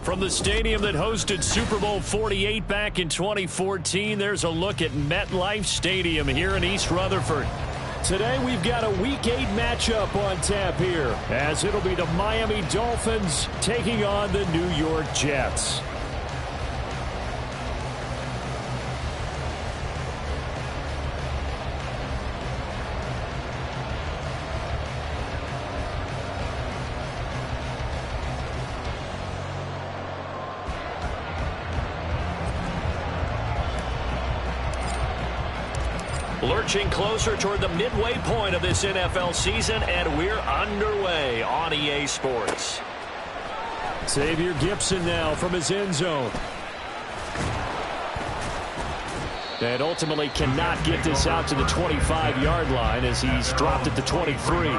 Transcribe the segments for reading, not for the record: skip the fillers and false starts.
From the stadium that hosted Super Bowl 48 back in 2014, there's a look at MetLife Stadium here in East Rutherford. Today we've got a Week 8 matchup on tap here, as it'll be the Miami Dolphins taking on the New York Jets. Lurching closer toward the midway point of this NFL season, and we're underway on EA Sports. Xavier Gipson now from his end zone. And ultimately cannot get this out to the 25-yard line as he's dropped at the 23.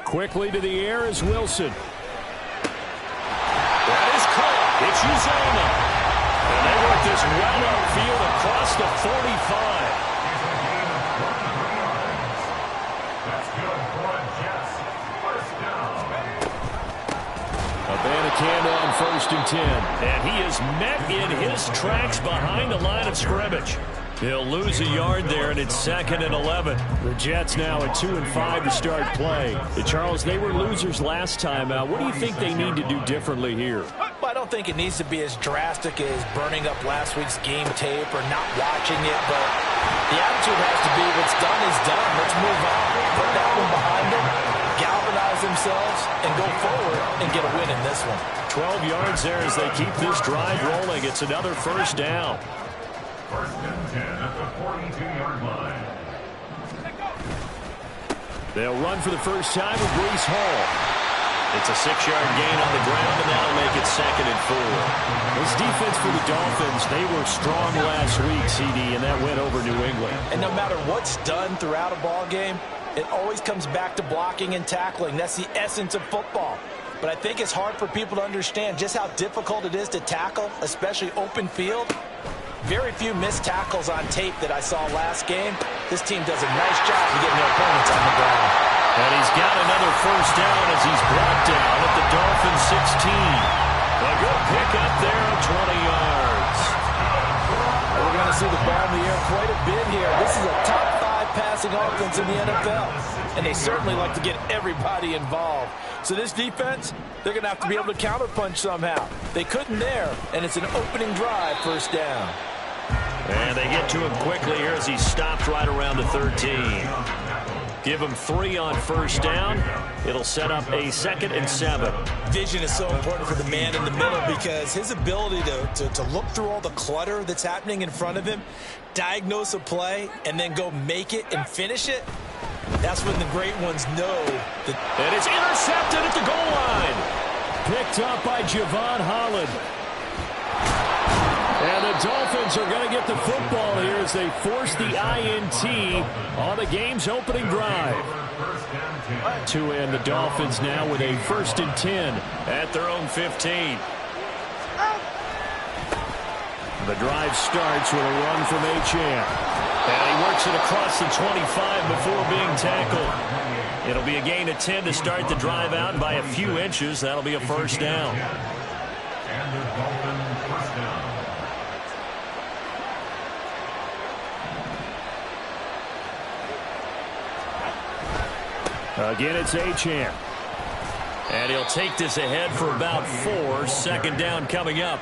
Quickly to the air is Wilson. That is caught. It's Uzomah. And they work this well upfield across the 45. That's good for the Jets. First down. Abanikanda on 1st and 10. And he is met in his tracks behind the line of scrimmage. He'll lose a yard there, and it's 2nd and 11. The Jets now at 2 and 5 to start play. Charles, they were losers last time out. What do you think they need to do differently here? Well, I don't think it needs to be as drastic as burning up last week's game tape or not watching it, but the attitude has to be what's done is done. Let's move on. Put that one behind them, galvanize themselves, and go forward and get a win in this one. 12 yards there as they keep this drive rolling. It's another first down. 1st and 10 at the 42-yard line. They'll run for the first time with Breece Hall. It's a 6-yard gain on the ground, and that'll make it 2nd and 4. This defense for the Dolphins, they were strong last week, CD, and that went over New England. And no matter what's done throughout a ball game, it always comes back to blocking and tackling. That's the essence of football. But I think it's hard for people to understand just how difficult it is to tackle, especially open field. Very few missed tackles on tape that I saw last game. This team does a nice job of getting their opponents on the ground. And he's got another first down as he's brought down at the Dolphins 16. A good pick up there of 20 yards. We're going to see the ball in the air quite a bit here. This is a top 5 passing offense in the NFL. And they certainly like to get everybody involved. So this defense, they're going to have to be able to counterpunch somehow. They couldn't there, and it's an opening drive, first down. And they get to him quickly here as he stopped right around the 13. Give him 3 on first down. It'll set up a 2nd and 7. Vision is so important for the man in the middle because his ability to look through all the clutter that's happening in front of him, diagnose a play, and then go make it and finish it, that's when the great ones know that. And it's intercepted at the goal line. Picked up by Javon Holland. And the Dolphins are going to get the football here as they force the INT on the game's opening drive. To end the Dolphins now with a 1st and 10 at their own 15. The drive starts with a run from Achane. And he works it across the 25 before being tackled. It'll be a gain of 10 to start the drive out, and by a few inches, that'll be a first down. And the Dolphins first down. Again, it's Achane. And he'll take this ahead for about 4. 2nd down coming up.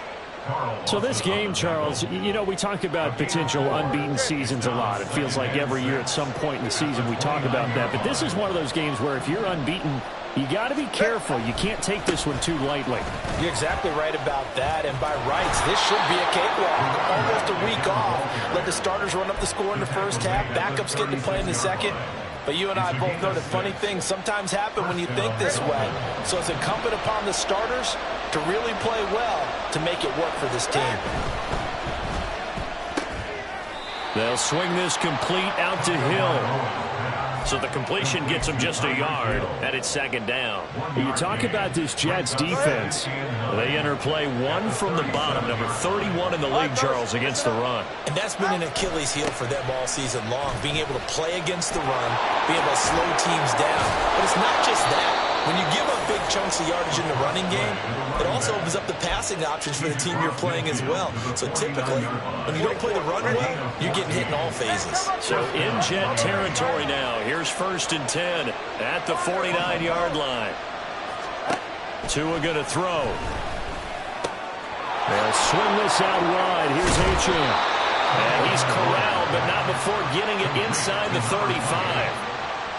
So this game, Charles, you know, we talk about potential unbeaten seasons a lot. It feels like every year at some point in the season we talk about that. But this is one of those games where if you're unbeaten, you got to be careful. You can't take this one too lightly. You're exactly right about that. And by rights, this should be a cakewalk. Almost a week off. Let the starters run up the score in the first half. Backups get to play in the second. But you and I both know that funny things sometimes happen when you think this way. So it's incumbent upon the starters to really play well to make it work for this team. They'll swing this complete out to Hill. So the completion gets him just a yard, and it's second down. You talk about this Jets defense. They enter play one from the bottom, number 31 in the league, Charles, against the run. And that's been an Achilles heel for them all season long, being able to play against the run, being able to slow teams down. But it's not just that. When you give up big chunks of yardage in the running game, it also opens up the passing options for the team you're playing as well. So typically, when you don't play the run well, you're getting hit in all phases. So in Jet territory now. Here's 1st and 10 at the 49-yard line. Tua going to throw. They'll swing this out wide. Here's Achane. And he's corralled, but not before getting it inside the 35.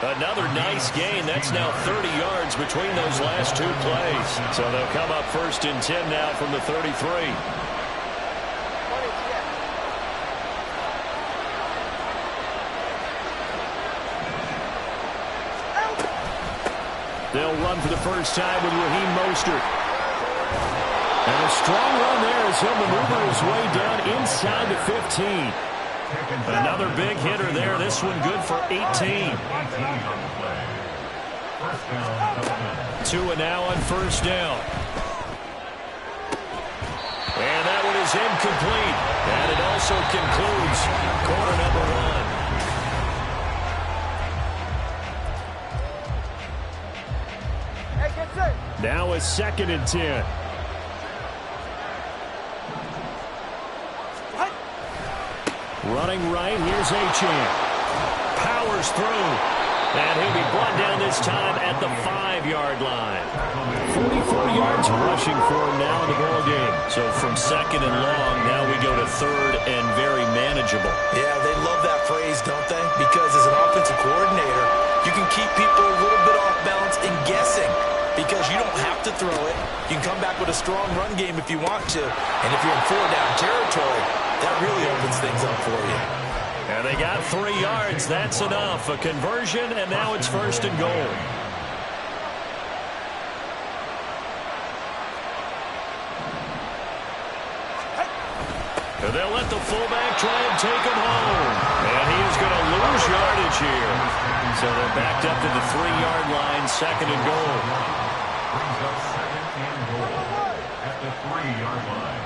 Another nice gain. That's now 30 yards between those last 2 plays. So they'll come up 1st and 10 now from the 33. They'll run for the first time with Raheem Mostert. And a strong run there as he'll maneuver his way down inside the 15. Another big hitter there. This one good for 18. Tua now on 1st down. And that one is incomplete. And it also concludes quarter number 1. Now a 2nd and 10. Running right, here's Achane. Powers through. And he'll be brought down this time at the 5-yard line. 44 yards rushing for him now in the ball game. So from 2nd and long, now we go to 3rd and very manageable. Yeah, they love that phrase, don't they? Because as an offensive coordinator, you can keep people a little bit off balance and guessing. Because you don't have to throw it. You can come back with a strong run game if you want to. And if you're in 4-down territory, that really opens things up for you. And they got 3 yards. That's enough. A conversion, and now it's 1st and goal. And they'll let the fullback try and take him home. And he is going to lose yardage here. So they're backed up to the 3-yard line, 2nd and goal. Brings up 2nd and goal at the 3-yard line.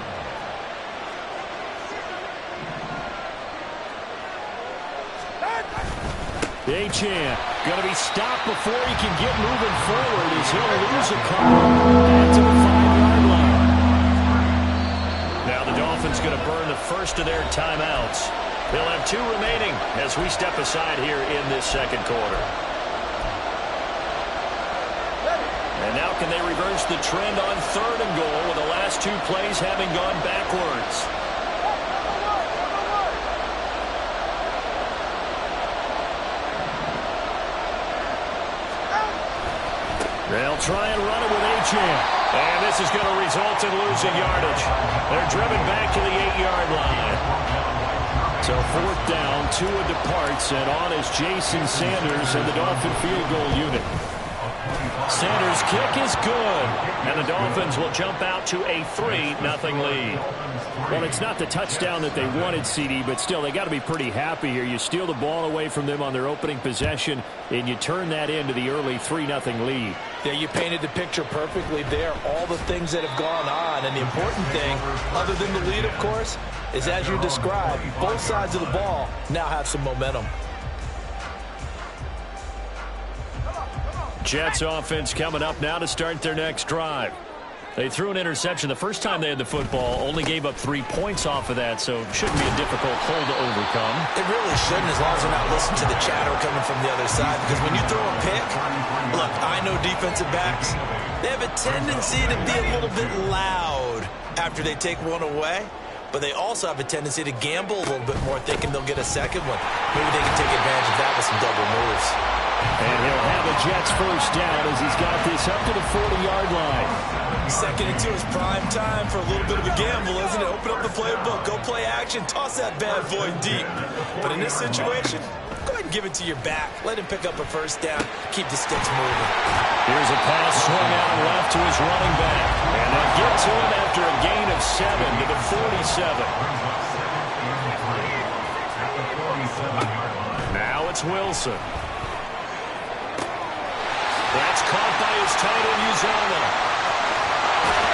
Achane going to be stopped before he can get moving forward as he'll lose a couple back to the 5-yard line. Now the Dolphins going to burn the first of their timeouts. They'll have 2 remaining as we step aside here in this 2nd quarter. And now can they reverse the trend on 3rd and goal with the last 2 plays having gone backwards? They'll try and run it with Achane. And this is going to result in losing yardage. They're driven back to the 8-yard line. So 4th down, Tua departs, and on is Jason Sanders and the Dolphin field goal unit. Sanders' kick is good, and the Dolphins will jump out to a 3-0 lead. Well, it's not the touchdown that they wanted, CD, but still, they got to be pretty happy here. You steal the ball away from them on their opening possession, and you turn that into the early 3-0 lead. Yeah, you painted the picture perfectly there, all the things that have gone on. And the important thing, other than the lead, of course, is as you described, both sides of the ball now have some momentum. Jets offense coming up now to start their next drive. They threw an interception the first time they had the football, only gave up 3 points off of that, so it shouldn't be a difficult hole to overcome. It really shouldn't, as long as they're not listening to the chatter coming from the other side, because when you throw a pick, look, I know defensive backs, they have a tendency to be a little bit loud after they take one away, but they also have a tendency to gamble a little bit more, thinking they'll get a second one. Maybe they can take advantage of that with some double moves. And he'll have a Jets first down as he's got this up to the 40-yard line. 2nd and 2 is prime time for a little bit of a gamble, isn't it? Open up the playbook, go play action, toss that bad boy deep. But in this situation, go ahead and give it to your back. Let him pick up a first down. Keep the sticks moving. Here's a pass swung out left to his running back. And they'll get to him after a gain of 7 to the 47. 47-yard line. Now it's Wilson. That's caught by his tight end, Uzomah.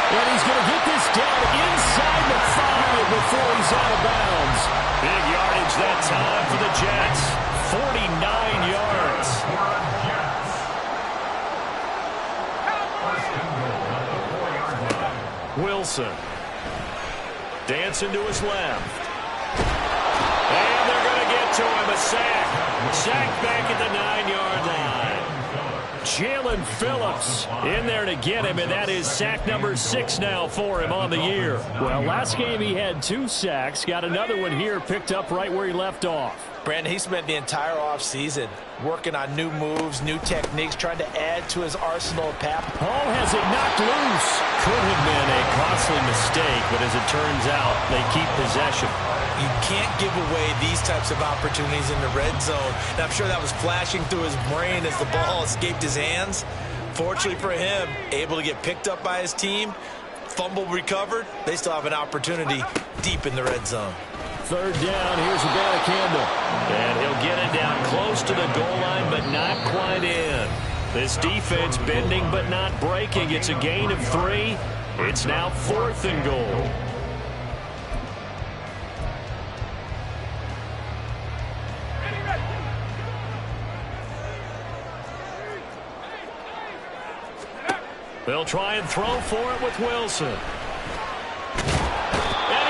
And he's going to get this down inside the 5 before he's out of bounds. Big yardage that time for the Jets. 49 yards. Wilson. Dancing to his left. And they're going to get to him. A sack. Sack back at the 9-yard line. Jalen Phillips in there to get him, and that is sack number 6 now for him on the year. Well, last game he had 2 sacks. Got another one here picked up right where he left off. Brandon, he spent the entire offseason working on new moves, new techniques, trying to add to his arsenal of pass. Hall has it knocked loose. Could have been a costly mistake, but as it turns out, they keep possession. You can't give away these types of opportunities in the red zone. And I'm sure that was flashing through his brain as the ball escaped his hands. Fortunately for him, able to get picked up by his team, fumble recovered. They still have an opportunity deep in the red zone. 3rd down, here's Campbell. And he'll get it down close to the goal line, but not quite in. This defense bending but not breaking. It's a gain of 3. It's now 4th and goal. They'll try and throw for it with Wilson. And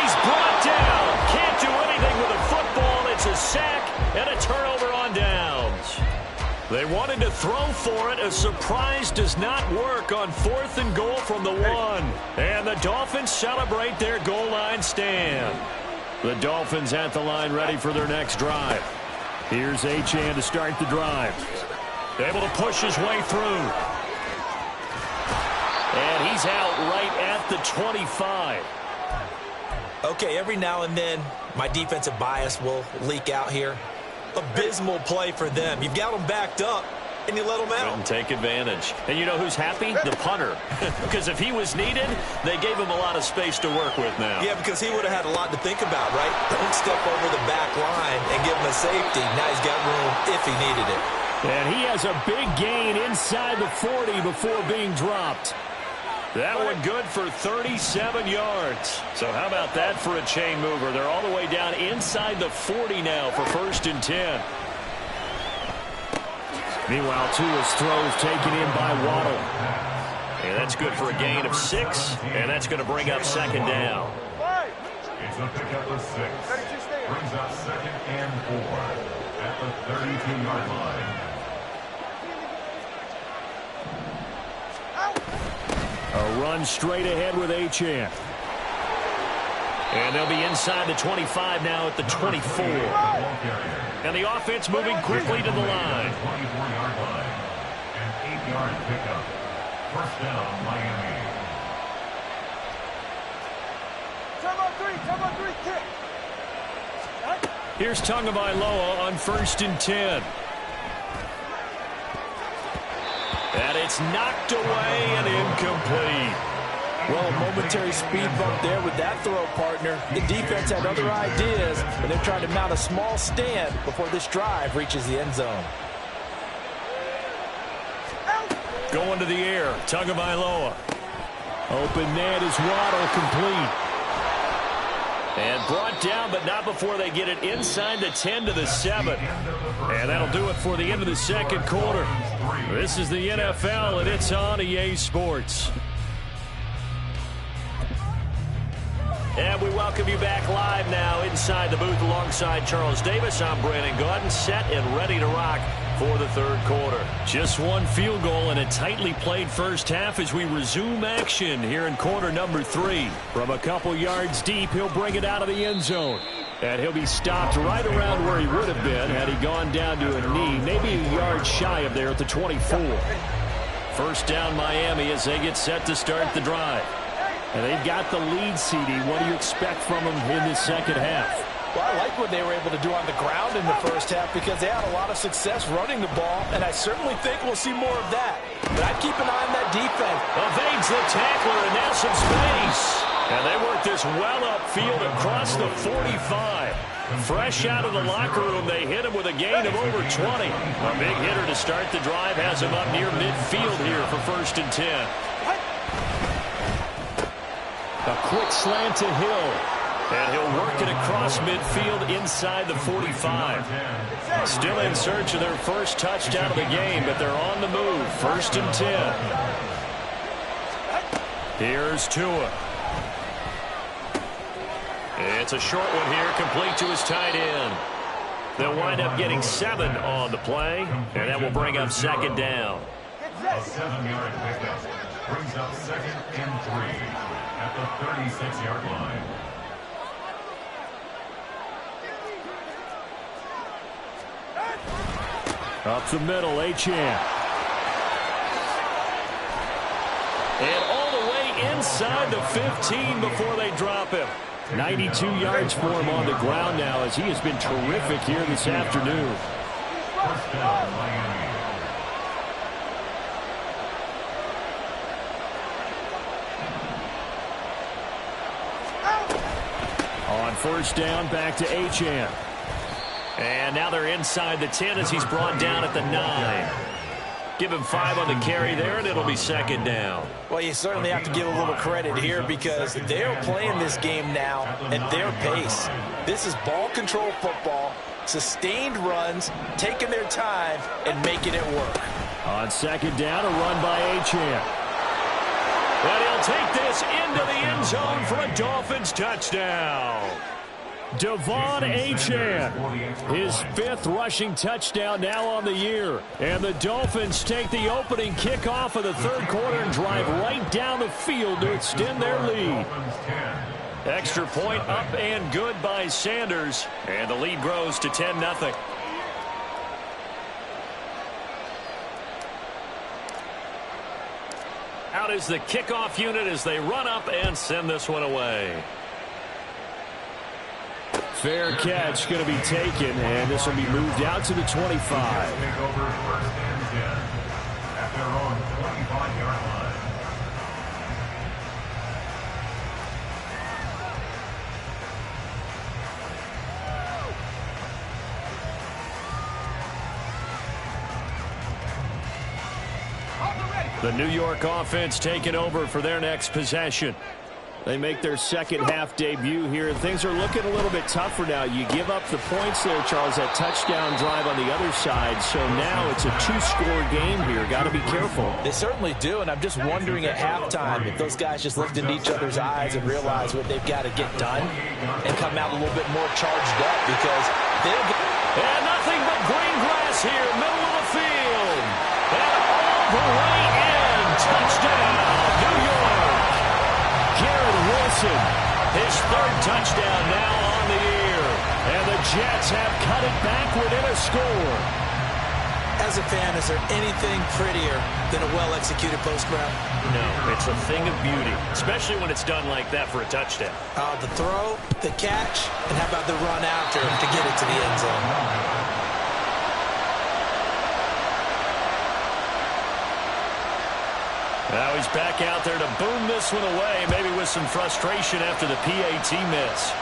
he's brought down. Can't do anything with a football. It's a sack and a turnover on downs. They wanted to throw for it. A surprise does not work on 4th and goal from the 1. And the Dolphins celebrate their goal line stand. The Dolphins at the line ready for their next drive. Here's Achane to start the drive. Able to push his way through. And he's out right at the 25. Okay, every now and then, my defensive bias will leak out here. Abysmal play for them. You've got them backed up, and you let them out. Couldn't take advantage. And you know who's happy? The punter. Because if he was needed, they gave him a lot of space to work with now. Yeah, because he would have had a lot to think about, right? Don't step over the back line and give him a safety. Now he's got room if he needed it. And he has a big gain inside the 40 before being dropped. That one good for 37 yards. So how about that for a chain mover? They're all the way down inside the 40 now for 1st and 10. Meanwhile, Tua's throw is taken in by Waddle. And that's good for a gain of 6. And that's going to bring up 2nd down. It's a pickup of 6. Brings up 2nd and 4 at the 32-yard line. A run straight ahead with Achane. And they'll be inside the 25 now at the 24. And the offense moving quickly to the line. 24-yard line. An 8-yard pickup. 1st down, Miami. Come on, 3, kick. Here's Tagovailoa on 1st and 10. And it's knocked away and incomplete. Well, a momentary speed bump there with that throw, partner. The defense had other ideas, and they're trying to mount a small stand before this drive reaches the end zone. Going to the air, Tagovailoa. Open net is Waddle, complete. And brought down, but not before they get it inside the 10 to the 7. And that'll do it for the end of the 2nd quarter. This is the NFL, and it's on EA Sports. And we welcome you back live now inside the booth alongside Charles Davis. I'm Brandon Gaudin, set and ready to rock for the 3rd quarter. Just one field goal and a tightly played first half as we resume action here in quarter number 3. From a couple yards deep, he'll bring it out of the end zone. And he'll be stopped right around where he would have been had he gone down to a knee, maybe a yard shy of there at the 24. 1st down Miami as they get set to start the drive. And they've got the lead, CD. What do you expect from them in this 2nd half? Well, I like what they were able to do on the ground in the first half because they had a lot of success running the ball, and I certainly think we'll see more of that. But I'd keep an eye on that defense. Evades the tackler, and now some space. And they work this well upfield across the 45. Fresh out of the locker room, they hit him with a gain of over 20. A big hitter to start the drive has him up near midfield here for 1st and 10. A quick slant to Hill. And he'll work it across midfield inside the 45. Still in search of their first touchdown of the game, but they're on the move. 1st and 10. Here's Tua. It's a short one here, complete to his tight end. They'll wind up getting 7 on the play, and that will bring up 2nd down. A 7-yard pickup brings up 2nd and 3 at the 36-yard line. Up the middle, Achane. And all the way inside the 15 before they drop him. 92 yards for him on the ground now as he has been terrific here this afternoon. First down, Miami. On 1st down, back to Achane. And now they're inside the 10 as he's brought down at the 9. Give him 5 on the carry there, and it'll be 2nd down. Well, you certainly have to give a little credit here because they're playing this game now at their pace. This is ball control football, sustained runs, taking their time, and making it work. On 2nd down, a run by Achane. And he'll take this into the end zone for a Dolphins touchdown. Devon Achane, his 5th rushing touchdown now on the year. And the Dolphins take the opening kickoff of the 3rd quarter and drive right down the field to extend their lead. Extra point up and good by Sanders. And the lead grows to 10-0. Out is the kickoff unit as they run up and send this one away. Fair catch going to be taken, and this will be moved out to the 25. Take over 1st and 10 at their own 25-yard line. The New York offense taking over for their next possession. They make their 2nd half debut here. Things are looking a little bit tougher now. You give up the points there, Charles, that touchdown drive on the other side. So now it's a 2-score game here. Got to be careful. They certainly do, and I'm just wondering at halftime if those guys just looked into each other's eyes and realize what they've got to get done and come out a little bit more charged up because they'll get... And nothing but green grass here, middle of the field. And all the way in. Touchdown, New York. Garrett Wilson, his 3rd touchdown now on the year. And the Jets have cut it back within a score. As a fan, is there anything prettier than a well-executed post route? No, it's a thing of beauty, especially when it's done like that for a touchdown. The throw, the catch, and how about the run after to get it to the end zone? Now he's back out there to boom this one away, maybe with some frustration after the PAT miss.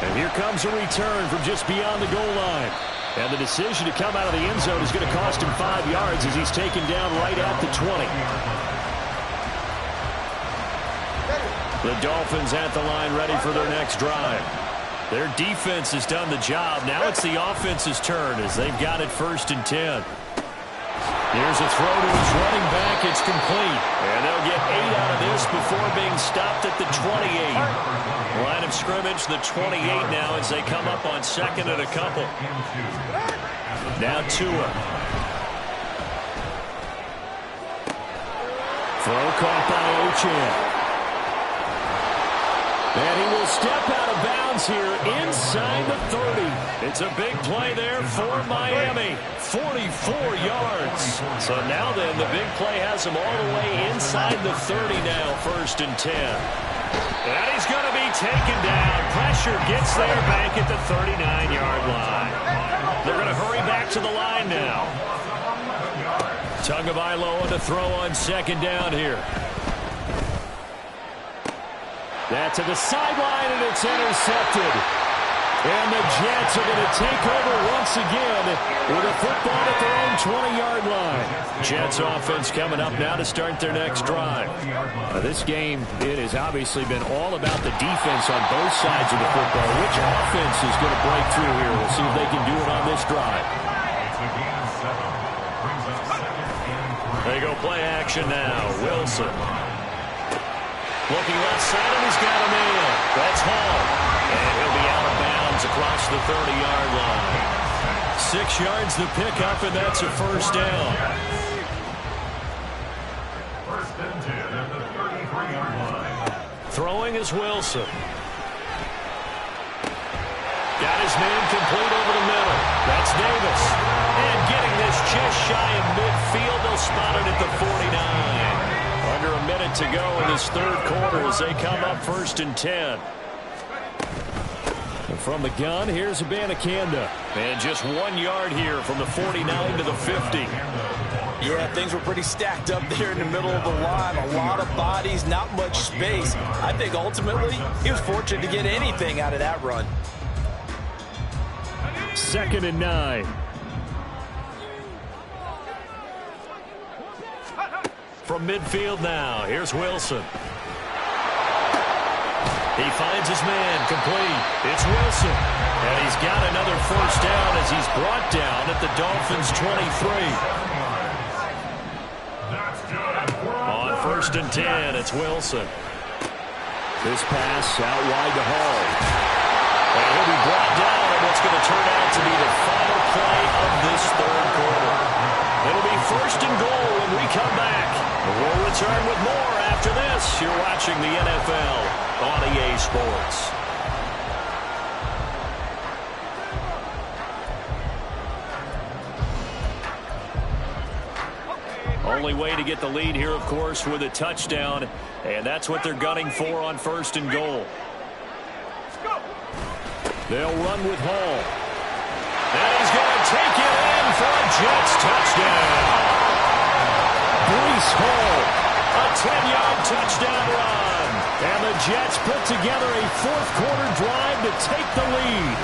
And here comes a return from just beyond the goal line. And the decision to come out of the end zone is going to cost him 5 yards as he's taken down right at the 20. The Dolphins at the line ready for their next drive. Their defense has done the job. Now it's the offense's turn as they've got it 1st and 10. Here's a throw to his running back. It's complete. And they'll get 8 out of this before being stopped at the 28. Line of scrimmage, the 28 now as they come up on 2nd and a couple. Now Tua. Throw caught by Achane. And he will step out of bounds here inside the 30. It's a big play there for Miami. 44 yards. So now then, the big play has him all the way inside the 30 now, 1st and 10. And he's going to be taken down. Pressure gets there back at the 39-yard line. They're going to hurry back to the line now. Tagovailoa on the throw on 2nd down here. That to the sideline, and it's intercepted. And the Jets are going to take over once again with a football at their own 20-yard line. Jets offense coming up now to start their next drive. This game, it has obviously been all about the defense on both sides of the football. Which offense is going to break through here? We'll see if they can do it on this drive. They go play action now. Wilson. Looking left side, and he's got a man. That's Hall. And he'll be out of bounds across the 30-yard line. 6 yards to pick up, and that's a first down. First and 10 at the 33-yard line. Throwing is Wilson. Got his man complete over the middle. That's Davis. And getting this just shy of midfield. They'll spot it at the 49. Under a minute to go in this third quarter as they come up first and 10. And from the gun, here's Abanikanda. And just 1 yard here from the 49 to the 50. Yeah, things were pretty stacked up there in the middle of the line. A lot of bodies, not much space. I think ultimately he was fortunate to get anything out of that run. 2nd and 9. From midfield now, here's Wilson. He finds his man complete. It's Wilson. And he's got another first down as he's brought down at the Dolphins' 23. On 1st and 10, it's Wilson. This pass out wide to Hall. And he'll be brought down on what's going to turn out to be the final play of this third quarter. It'll be 1st and goal when we come back. We'll return with more after this. You're watching the NFL on EA Sports. Only way to get the lead here, of course, with a touchdown. And that's what they're gunning for on 1st and goal. They'll run with Hall. And he's going to take it in for a Jets touchdown. Breece Hall, a 10-yard touchdown run. And the Jets put together a fourth-quarter drive to take the lead.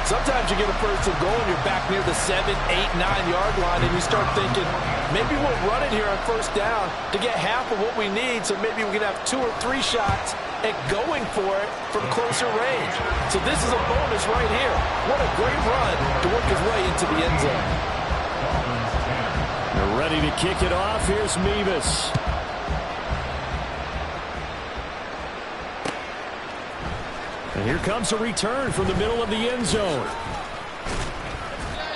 Sometimes you get a 1st and goal and you're back near the 7, 8, 9-yard line, and you start thinking, maybe we'll run it here on 1st down to get half of what we need, so maybe we can have 2 or 3 shots at going for it from closer range. So this is a bonus right here. What a great run to work his way into the end zone. They're ready to kick it off. Here's Mevis. And here comes a return from the middle of the end zone.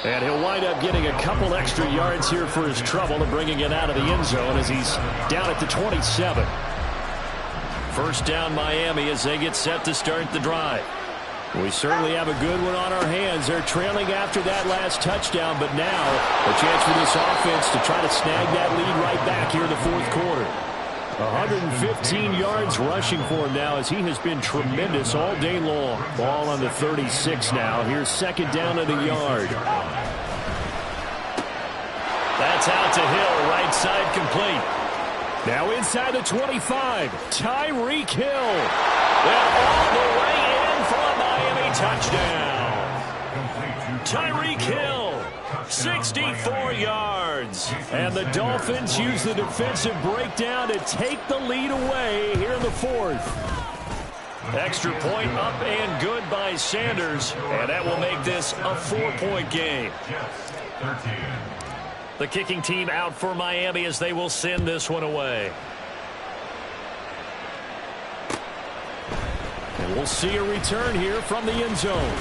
And he'll wind up getting a couple extra yards here for his trouble and bringing it out of the end zone as he's down at the 27. First down Miami as they get set to start the drive. We certainly have a good one on our hands. They're trailing after that last touchdown, but now a chance for this offense to try to snag that lead right back here in the fourth quarter. 115 yards rushing for him now as he has been tremendous all day long. Ball on the 36 now. Here's 2nd down at a yard. That's out to Hill, right side complete. Now inside the 25, Tyreek Hill. And all the way in for a Miami touchdown. Tyreek Hill, 64 yards. And the Dolphins use the defensive breakdown to take the lead away here in the fourth. Extra point up and good by Sanders. And that will make this a 4-point game. The kicking team out for Miami as they will send this one away. And we'll see a return here from the end zone.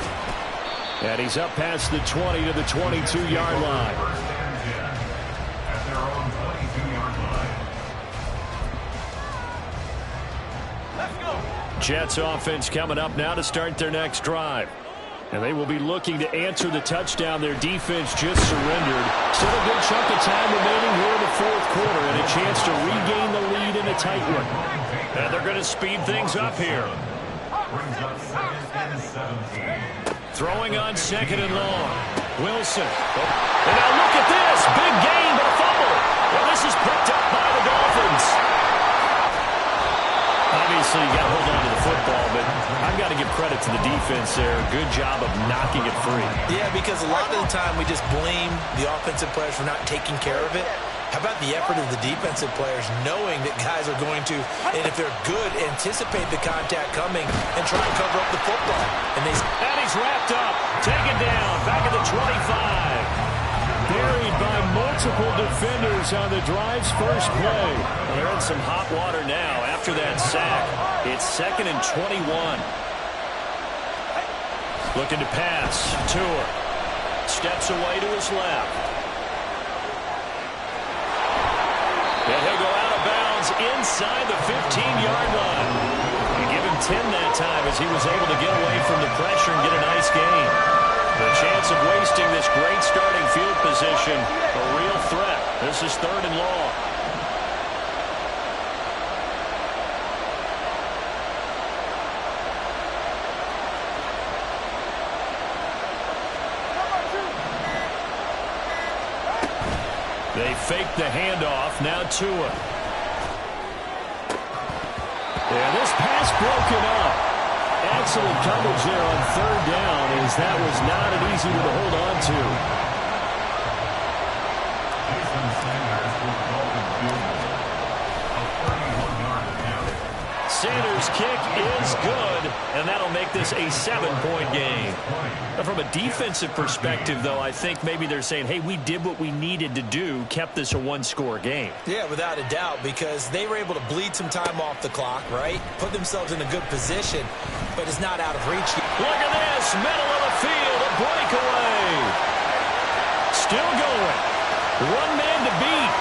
And he's up past the 20 to the 22-yard line. At their own 22-yard line. Jets offense coming up now to start their next drive. And they will be looking to answer the touchdown their defense just surrendered. Still a good chunk of time remaining here in the fourth quarter and a chance to regain the lead in a tight one. And they're going to speed things up here. Throwing on 2nd and long. Wilson. And now look at this. Big gain, but a fumble. Well, this is picked up by the Dolphins. obviously, you got to hold on to the football, but I've got to give credit to the defense there. Good job of knocking it free. Yeah, because a lot of the time we just blame the offensive players for not taking care of it. How about the effort of the defensive players knowing that guys are going to, and if they're good, anticipate the contact coming and try and cover up the football. And he's wrapped up, taken down, back at the 25. Buried by multiple defenders on the drive's first play. Well, they're in some hot water now after that sack. It's 2nd and 21. Looking to pass. Tua steps away to his left. And he'll go out of bounds inside the 15-yard line. And give him 10 that time as he was able to get away from the pressure and get a nice gain. The chance of wasting this great starting field position, a real threat. This is 3rd and long. They fake the handoff. Now Tua. And this pass broken up. Excellent coverage there on 3rd down, as that was not an easy one to hold on to. Sanders' kick is good, and that'll make this a 7-point game. Now, from a defensive perspective, though, I think maybe they're saying, hey, we did what we needed to do, kept this a 1-score game. Yeah, without a doubt, because they were able to bleed some time off the clock, right? Put themselves in a good position, but it's not out of reach. Look at this, middle of the field, a breakaway. Still going. One man to beat,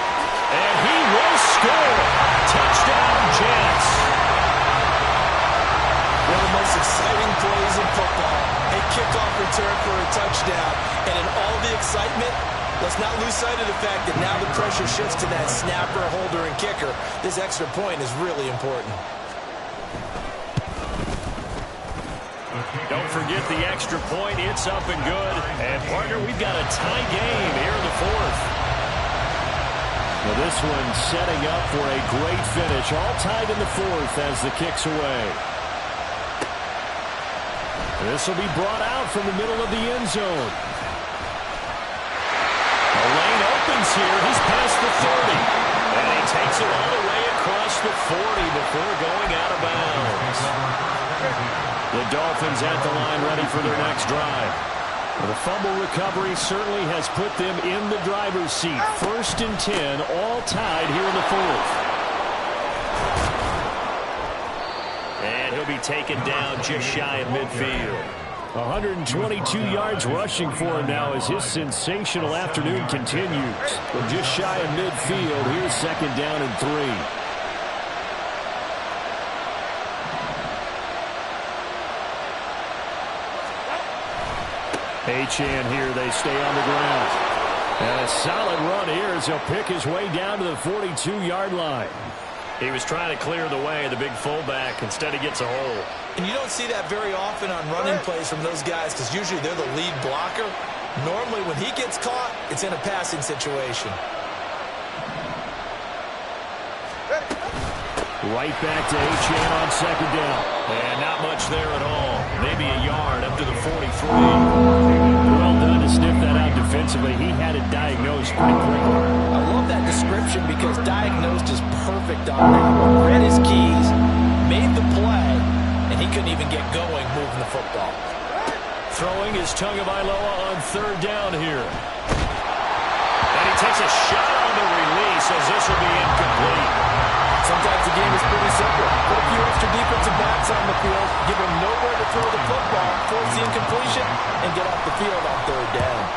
and he will score. Touchdown, Jets. One of the most exciting plays in football. A kickoff return for a touchdown. And in all the excitement, let's not lose sight of the fact that now the pressure shifts to that snapper, holder, and kicker. This extra point is really important. Don't forget the extra point. It's up and good. And, partner, we've got a tie game here in the 4th. Well, this one setting up for a great finish. All tied in the 4th as the kick's away. This will be brought out from the middle of the end zone. The lane opens here. He's past the 30. And he takes it all the way across the 40 before going out of bounds. The Dolphins at the line ready for their next drive. Well, the fumble recovery certainly has put them in the driver's seat. 1st and 10, all tied here in the 4th. And he'll be taken down just shy of midfield. 122 yards rushing for him now as his sensational afternoon continues. But just shy of midfield, here's 2nd down and 3. Achane here, they stay on the ground. And a solid run here as he'll pick his way down to the 42-yard line. He was trying to clear the way, the big fullback. Instead, he gets a hole. And you don't see that very often on running plays from those guys because usually they're the lead blocker. Normally, when he gets caught, it's in a passing situation. Right back to Achane on 2nd down. And not much there at all. Maybe a yard up to the 43. Well done to sniff that out defensively. He had it diagnosed pretty quickly. I love that description because diagnosed is perfect on that one. Read his keys, made the play, and he couldn't even get going moving the football. Throwing is Tagovailoa on 3rd down here. And he takes a shot on the release as this will be incomplete. Sometimes the game is pretty simple. Put a few extra defensive backs on the field, give them nowhere to throw the football, force the incompletion, and get off the field on 3rd down.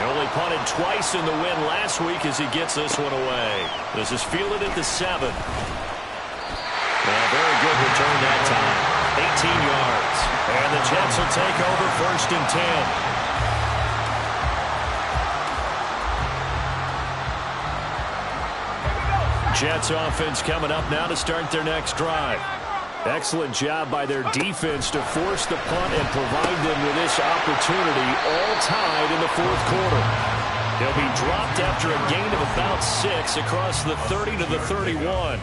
He only punted twice in the win last week as he gets this one away. This is fielded at the 7. Yeah, very good return that time. 18 yards. And the Jets will take over 1st and 10. Jets offense coming up now to start their next drive. Excellent job by their defense to force the punt and provide them with this opportunity, all tied in the 4th quarter. He'll be dropped after a gain of about 6 across the 30 to the 31.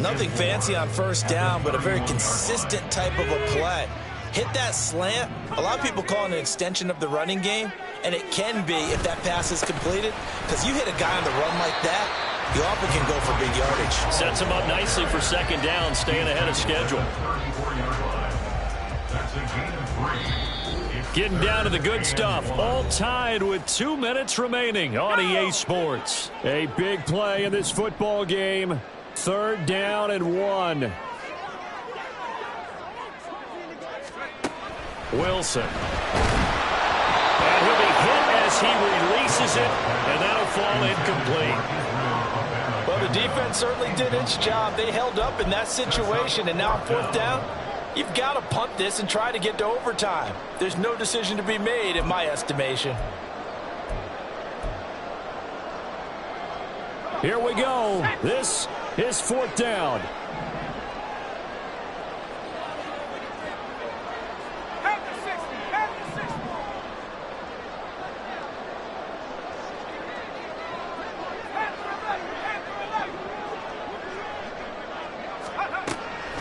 Nothing fancy on first down, but a very consistent type of a play. Hit that slant. A lot of people call it an extension of the running game, and it can be if that pass is completed, because you hit a guy on the run like that, you often can go for big yardage. Sets him up nicely for second down, staying ahead of schedule. Getting down to the good stuff. All tied with 2 minutes remaining on EA Sports. A big play in this football game. 3rd down and 1. Wilson. And he'll be hit as he releases it, and that'll fall incomplete. Well, the defense certainly did its job. They held up in that situation, and now 4th down, you've got to punt this and try to get to overtime. There's no decision to be made, in my estimation. Here we go. This is 4th down.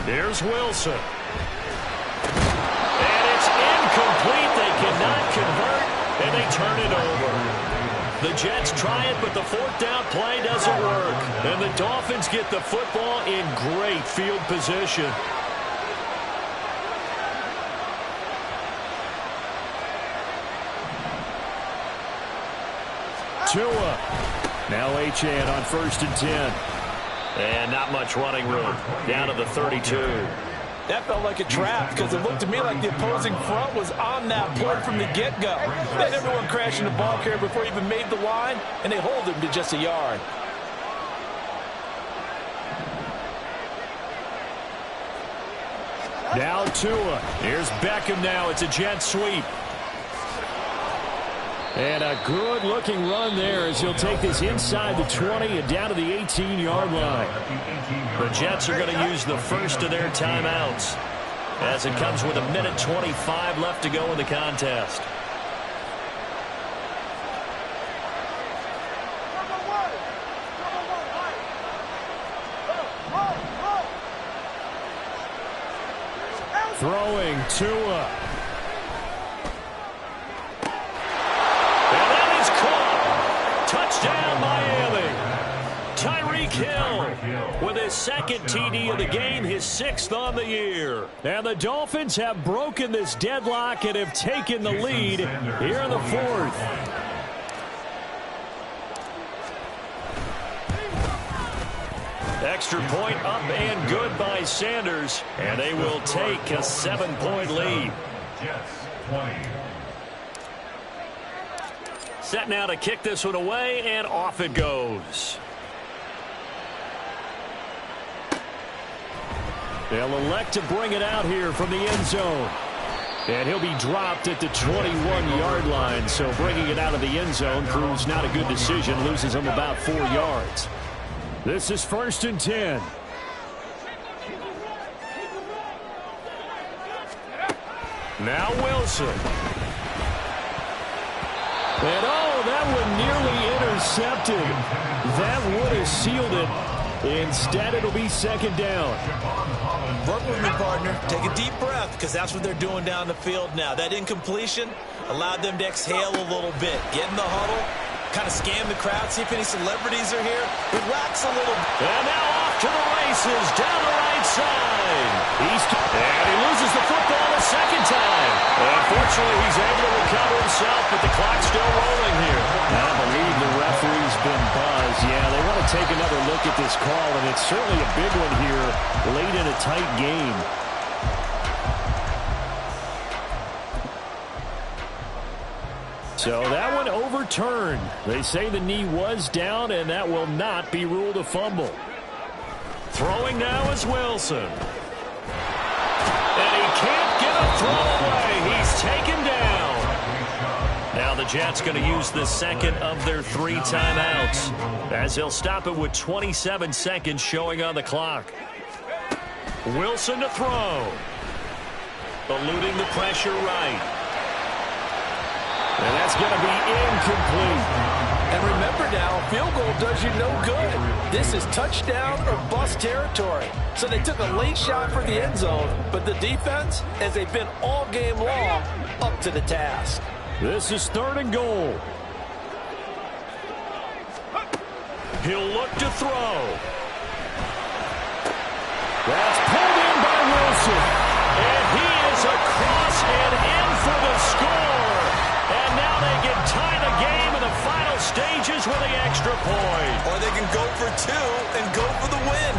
Here's Wilson. And it's incomplete. They cannot convert, and they turn it over. The Jets try it, but the 4th down play doesn't work. And the Dolphins get the football in great field position. Tua. Now Achane on 1st and 10. And not much running room. Down to the 32. That felt like a trap because it looked to me like the opposing front was on that play from the get-go. They had everyone crashing the ball carrier before he even made the line, and they hold him to just a yard. Now Tua. Here's Beckham now. It's a jet sweep. And a good-looking run there as he'll take this inside the 20 and down to the 18-yard line. The Jets are going to use the first of their timeouts as it comes with 1:25 left to go in the contest. Throwing Tua. Touchdown, Miami. Tyreek Hill with his 2nd TD of the game, his 6th on the year. And the Dolphins have broken this deadlock and have taken the lead here in the 4th. Extra point up and good by Sanders, and they will take a 7-point lead. Jets 20. Set now to kick this one away, and off it goes. They'll elect to bring it out here from the end zone. And he'll be dropped at the 21-yard line, so bringing it out of the end zone proves not a good decision, loses him about 4 yards. This is 1st and 10. Now Wilson. And that one nearly intercepted. That would have sealed it. Instead, it'll be 2nd down. Work with me, partner. Take a deep breath, because that's what they're doing down the field now. That incompletion allowed them to exhale a little bit. Get in the huddle, kind of scan the crowd, see if any celebrities are here. Relax a little. And now off to the races, down the right side. And he loses the football a 2nd time. Unfortunately, he's able to recover himself, but the clock's still rolling here. I believe the referee's been buzzed. Yeah, they want to take another look at this call, and it's certainly a big one here late in a tight game. So that one overturned. They say the knee was down, and that will not be ruled a fumble. Throwing now is Wilson. And he can't get a throw away. He's taken down. Now the Jets going to use the 2nd of their 3 timeouts as they'll stop it with 27 seconds showing on the clock. Wilson to throw. Eluding the pressure right. And that's going to be incomplete. And remember now, a field goal does you no good. This is touchdown or bust territory. So they took a late shot for the end zone, but the defense, as they've been all game long, up to the task. This is 3rd and goal. He'll look to throw. That's pulled in by Wilson. And he is across and in for the score. And now they can tie the game in the final stages with the extra point. Or they can go for 2 and go for the win.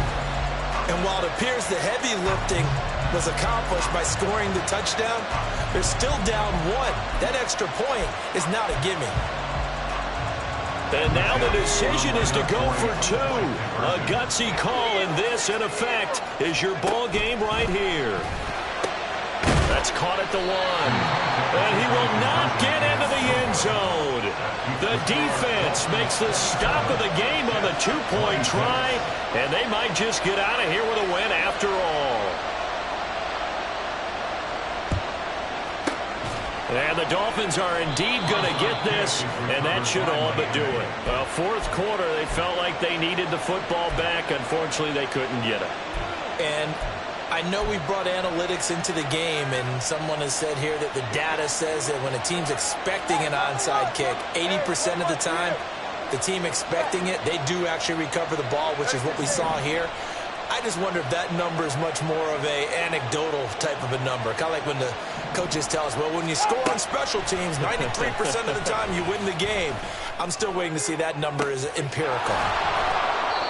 And while it appears the heavy lifting was accomplished by scoring the touchdown, they're still down 1. That extra point is not a gimme. And now the decision is to go for 2. A gutsy call, and this, in effect, is your ball game right here. That's caught at the 1. And he will not get into the end zone. The defense makes the stop of the game on the 2-point try, and they might just get out of here with a win after all. And the Dolphins are indeed going to get this, and that should all but do it. Well, 4th quarter, they felt like they needed the football back. Unfortunately, they couldn't get it. And I know we brought analytics into the game, and someone has said here that the data says that when a team's expecting an onside kick, 80% of the time, the team expecting it, they do actually recover the ball, which is what we saw here. I just wonder if that number is much more of a anecdotal type of a number. Kind of like when the coaches tell us, well, when you score on special teams, 93% of the time you win the game. I'm still waiting to see that number is empirical.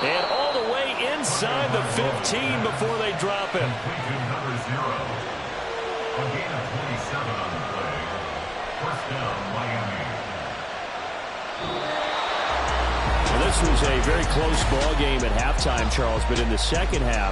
And all the way inside the 15 before they drop him. Completion number 0. A gain of 27 on the play. 1st down, Miami. This was a very close ball game at halftime, Charles, but in the second half,